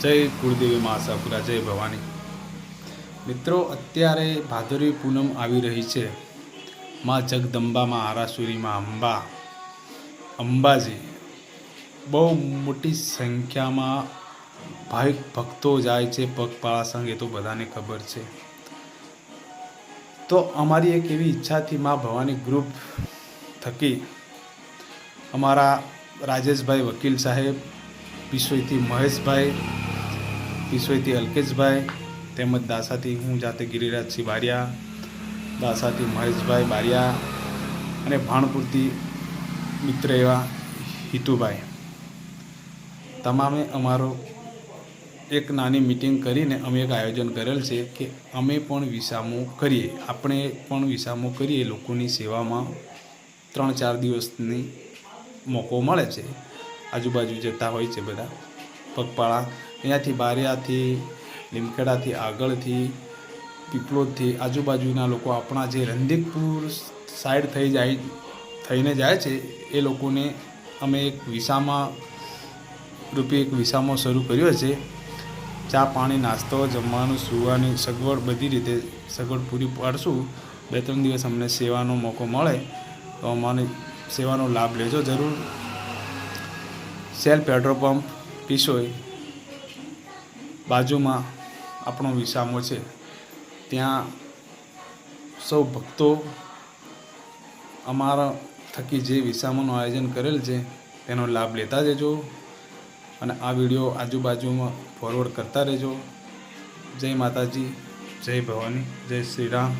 જય કુળદેવી મા આશાપુરા, જય ભવાની। મિત્રો, અત્યારે ભાદરવી પૂનમ આવી રહી છે। માં જગદંબામાં, આરાસુરીમાં અંબાજી બહુ મોટી સંખ્યામાં ભાવિક ભક્તો જાય છે પગપાળા સંઘ, એ તો બધાને ખબર છે। તો અમારી એક એવી ઈચ્છાથી મા ભવાની ગ્રુપ થકી અમારા રાજેશભાઈ વકીલ સાહેબ, પીસોઈથી મહેશભાઈ, પીસોઈથી અલ્કેશભાઈ, તેમજ દાસાથી હું જાતે ગિરિરાજસિંહ બારિયા, દાસાથી મહેશભાઈ બારિયા અને ભાણપુરથી મિત્ર એવા હિતુભાઈ, તમામે અમારો એક નાની મિટિંગ કરીને અમે એક આયોજન કરેલ છે કે અમે પણ વિસામો કરીએ, આપણે પણ વિસામો કરીએ। લોકોની સેવામાં 3-4 દિવસની મોકો મળે છે। આજુબાજુ જતા હોય છે બધા પગપાળા, અહીંયાથી બારિયાથી, લીમખેડાથી, આગળથી, પીપલોદથી આજુબાજુના લોકો આપણા જે રંદીકપુર સાઈડ થઈને જાય છે એ લોકોને અમે એક વિસામા રૂપે એક વિસામો શરૂ કર્યો છે। ચા પાણી, નાસ્તો, જમવાનું, સુવાની સગવડ, બધી રીતે સગવડ પૂરી પાડશું। 2-3 દિવસ અમને સેવાનો મોકો મળે તો અમારી સેવાનો લાભ લેજો જરૂર। શેલ પેટ્રોલ પંપ પીસોઈ બાજુમાં આપણો વિસામો છે, ત્યાં સૌ ભક્તો અમારા થકી જે વિસામાનું આયોજન કરેલ છે તેનો લાભ લેતા જજો અને આ વિડીયો આજુબાજુમાં ફોરવર્ડ કરતા રહેજો। જય માતાજી, જય ભવાની, જય શ્રી રામ।